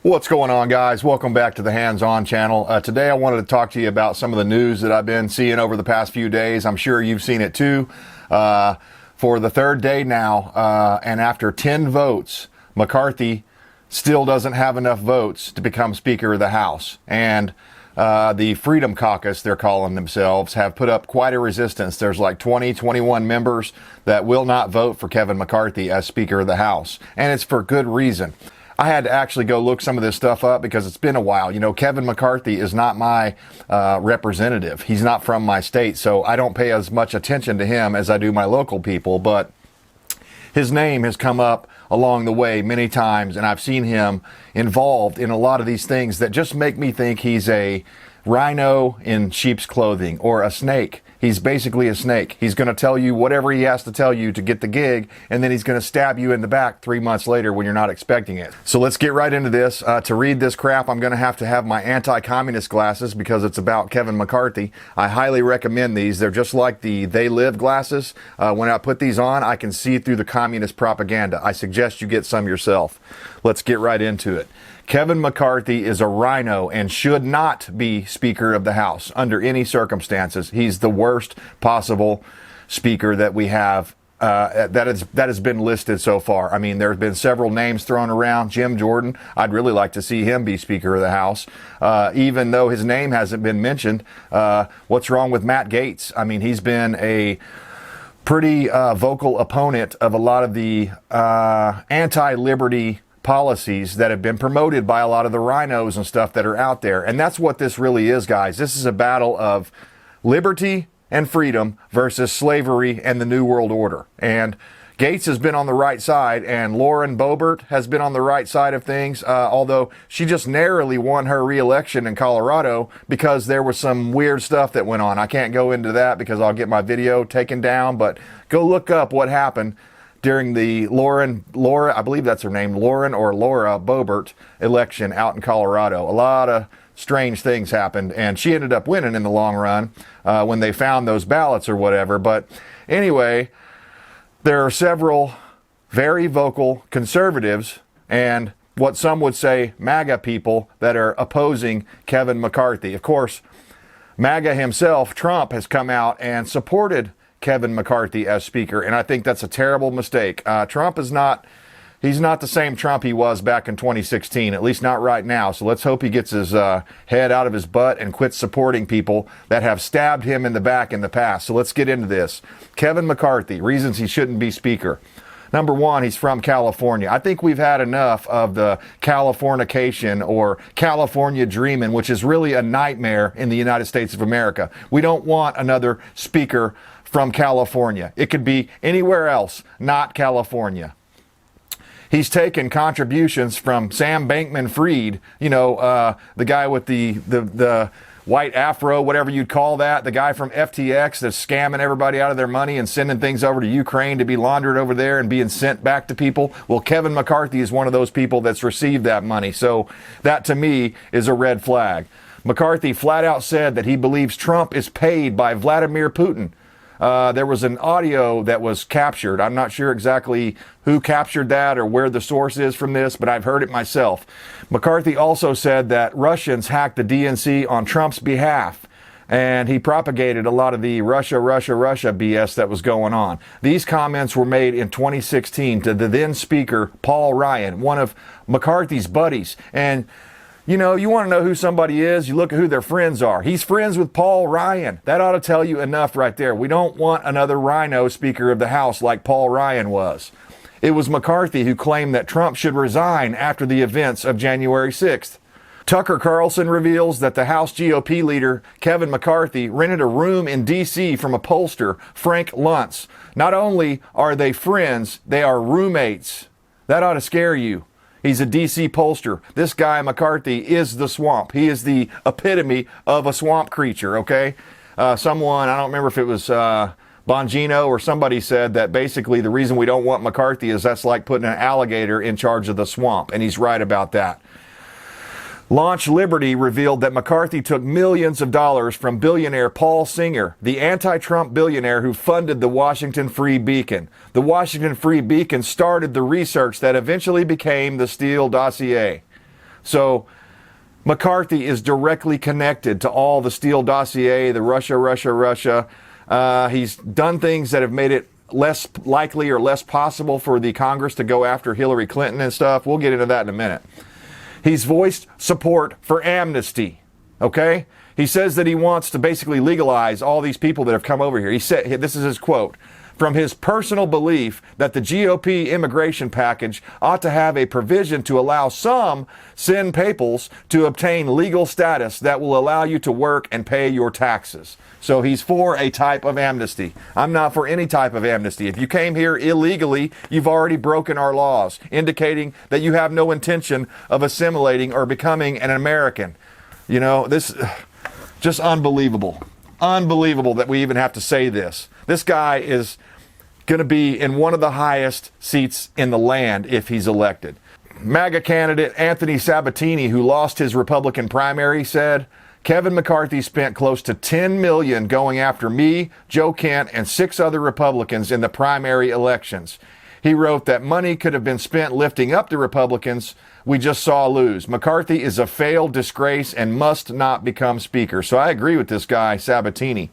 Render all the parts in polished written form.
What's going on, guys? Welcome back to the Hands-On channel. Today I wanted to talk to you about some of the news that I've been seeing over the past few days. I'm sure you've seen it too. For the third day now, and after 10 votes, McCarthy still doesn't have enough votes to become Speaker of the House. And the Freedom Caucus, they're calling themselves, have put up quite a resistance. There's like 21 members that will not vote for Kevin McCarthy as Speaker of the House. And it's for good reason. I had to actually go look some of this stuff up because it's been a while. You know, Kevin McCarthy is not my representative. He's not from my state, so I don't pay as much attention to him as I do my local people. But his name has come up along the way many times, and I've seen him involved in a lot of these things that just make me think he's a rhino in sheep's clothing or a snake. He's basically a snake. He's going to tell you whatever he has to tell you to get the gig, and then he's going to stab you in the back 3 months later when you're not expecting it. So let's get right into this. To read this crap, I'm going to have my anti-communist glasses because it's about Kevin McCarthy. I highly recommend these. They're just like the They Live glasses. When I put these on, I can see through the communist propaganda. I suggest you get some yourself. Let's get right into it. Kevin McCarthy is a rhino and should not be Speaker of the House under any circumstances. He's the worst possible speaker that we have that has been listed so far. I mean, there's been several names thrown around. Jim Jordan, I'd really like to see him be Speaker of the House, even though his name hasn't been mentioned. What's wrong with Matt Gaetz? I mean, he's been a pretty vocal opponent of a lot of the anti-liberty policies that have been promoted by a lot of the rhinos and stuff that are out there. And that's what this really is, guys. This is a battle of liberty and freedom versus slavery and the New World Order. And Gaetz has been on the right side, and Lauren Boebert has been on the right side of things, although she just narrowly won her re-election in Colorado because there was some weird stuff that went on. I can't go into that because I'll get my video taken down, but go look up what happened during the Laura, I believe that's her name, Lauren or Laura Boebert election out in Colorado. A lot of strange things happened, and she ended up winning in the long run when they found those ballots or whatever. But anyway, there are several very vocal conservatives and what some would say MAGA people that are opposing Kevin McCarthy. Of course, MAGA himself, Trump, has come out and supported Kevin McCarthy as Speaker, and I think that's a terrible mistake. Trump is not, he's not the same Trump he was back in 2016, at least not right now. So let's hope he gets his head out of his butt and quits supporting people that have stabbed him in the back in the past. So let's get into this. Kevin McCarthy, reasons he shouldn't be Speaker. Number one, he's from California. I think we've had enough of the Californication or California dreaming, which is really a nightmare in the United States of America. We don't want another speaker from California. It could be anywhere else, not California. He's taken contributions from Sam Bankman-Fried, you know, the guy with the white afro, whatever you'd call that, the guy from FTX that's scamming everybody out of their money and sending things over to Ukraine to be laundered over there and being sent back to people. Well, Kevin McCarthy is one of those people that's received that money. So that, to me, is a red flag. McCarthy flat out said that he believes Trump is paid by Vladimir Putin. There was an audio that was captured. I'm not sure exactly who captured that or where the source is from this, but I've heard it myself. McCarthy also said that Russians hacked the DNC on Trump's behalf, and he propagated a lot of the Russia BS that was going on. These comments were made in 2016 to the then Speaker Paul Ryan, one of McCarthy's buddies. And you know, you want to know who somebody is, you look at who their friends are. He's friends with Paul Ryan. That ought to tell you enough right there. We don't want another rhino Speaker of the House like Paul Ryan was. It was McCarthy who claimed that Trump should resign after the events of January 6th. Tucker Carlson reveals that the House GOP leader, Kevin McCarthy, rented a room in D.C. from a pollster, Frank Luntz. Not only are they friends, they are roommates. That ought to scare you. He's a D.C. pollster. This guy, McCarthy, is the swamp. He is the epitome of a swamp creature, okay? Someone, I don't remember if it was Bongino or somebody said that basically the reason we don't want McCarthy is that's like putting an alligator in charge of the swamp, and he's right about that. Launch Liberty revealed that McCarthy took millions of dollars from billionaire Paul Singer, the anti-Trump billionaire who funded the Washington Free Beacon. The Washington Free Beacon started the research that eventually became the Steele dossier. So McCarthy is directly connected to all the Steele dossier, the Russia. He's done things that have made it less likely or less possible for the Congress to go after Hillary Clinton and stuff. We'll get into that in a minute. He's voiced support for amnesty, okay? He says that he wants to basically legalize all these people that have come over here. He said, this is his quote, from his personal belief that the GOP immigration package ought to have a provision to allow some sin peoples to obtain legal status that will allow you to work and pay your taxes. So he's for a type of amnesty. I'm not for any type of amnesty. If you came here illegally, you've already broken our laws, indicating that you have no intention of assimilating or becoming an American. You know, this just unbelievable. Unbelievable that we even have to say this. This guy is going to be in one of the highest seats in the land if he's elected. MAGA candidate Anthony Sabatini, who lost his Republican primary, said, Kevin McCarthy spent close to $10 million going after me, Joe Kent, and 6 other Republicans in the primary elections. He wrote that money could have been spent lifting up the Republicans we just saw lose. McCarthy is a failed disgrace and must not become Speaker. So I agree with this guy, Sabatini.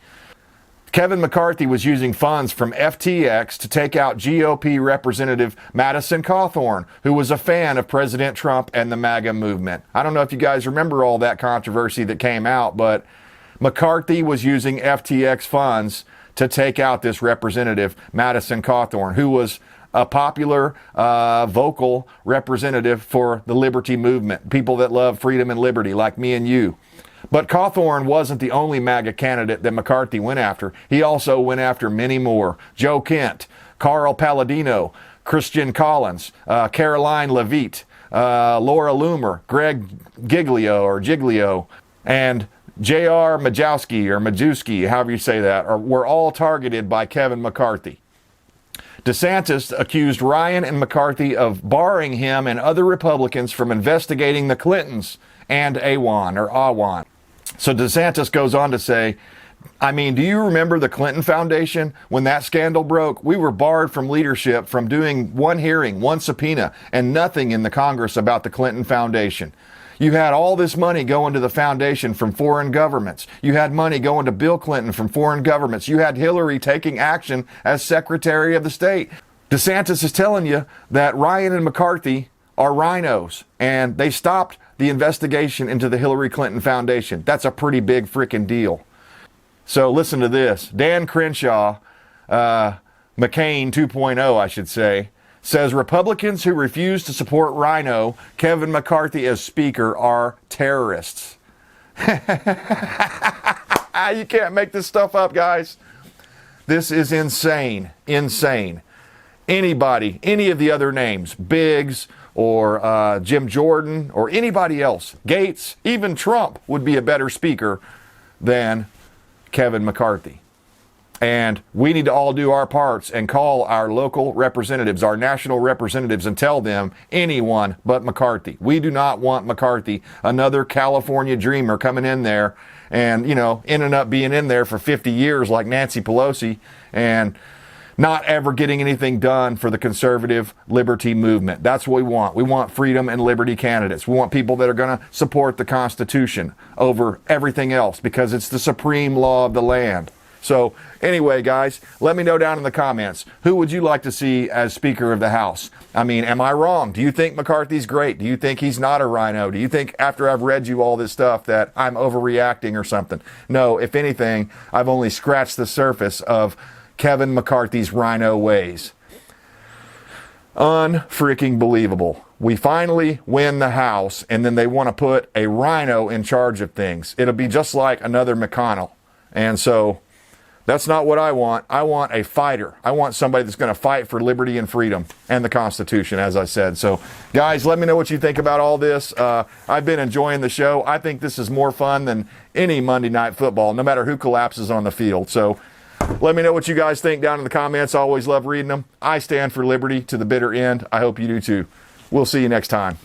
Kevin McCarthy was using funds from FTX to take out GOP Representative Madison Cawthorn, who was a fan of President Trump and the MAGA movement. I don't know if you guys remember all that controversy that came out, but McCarthy was using FTX funds to take out this representative, Madison Cawthorn, who was a popular, vocal representative for the liberty movement, people that love freedom and liberty like me and you. But Cawthorn wasn't the only MAGA candidate that McCarthy went after. He also went after many more. Joe Kent, Carl Palladino, Christian Collins, Caroline Levitt, Laura Loomer, Greg Giglio, and J.R. Majewski, however you say that, were all targeted by Kevin McCarthy. DeSantis accused Ryan and McCarthy of barring him and other Republicans from investigating the Clintons and Awan. So DeSantis goes on to say, I mean, do you remember the Clinton Foundation? When that scandal broke, we were barred from leadership from doing one hearing, one subpoena, and nothing in the Congress about the Clinton Foundation. You had all this money going to the foundation from foreign governments. You had money going to Bill Clinton from foreign governments. You had Hillary taking action as Secretary of the State. DeSantis is telling you that Ryan and McCarthy are RINOs, and they stopped the investigation into the Hillary Clinton Foundation. That's a pretty big freaking deal. So listen to this. Dan Crenshaw, McCain 2.0, I should say, says Republicans who refuse to support RINO, Kevin McCarthy as Speaker, are terrorists. You can't make this stuff up, guys. This is insane. Insane. Anybody, any of the other names, Biggs or Jim Jordan or anybody else, Gates, even Trump would be a better Speaker than Kevin McCarthy. And we need to all do our parts and call our local representatives, our national representatives, and tell them anyone but McCarthy. We do not want McCarthy, another California dreamer, coming in there and, ending up being in there for 50 years like Nancy Pelosi and not ever getting anything done for the conservative liberty movement. That's what we want. We want freedom and liberty candidates. We want people that are going to support the Constitution over everything else because it's the supreme law of the land. So anyway, guys, let me know down in the comments, who would you like to see as Speaker of the House? I mean, am I wrong? Do you think McCarthy's great? Do you think he's not a RINO? Do you think after I've read you all this stuff that I'm overreacting or something? No, if anything, I've only scratched the surface of Kevin McCarthy's RINO ways. Unfreaking believable. We finally win the House, and then they want to put a RINO in charge of things. It'll be just like another McConnell. And so that's not what I want. I want a fighter. I want somebody that's going to fight for liberty and freedom and the Constitution, as I said. So, guys, let me know what you think about all this. I've been enjoying the show. I think this is more fun than any Monday Night Football, no matter who collapses on the field. So, let me know what you guys think down in the comments. I always love reading them. I stand for liberty to the bitter end. I hope you do too. We'll see you next time.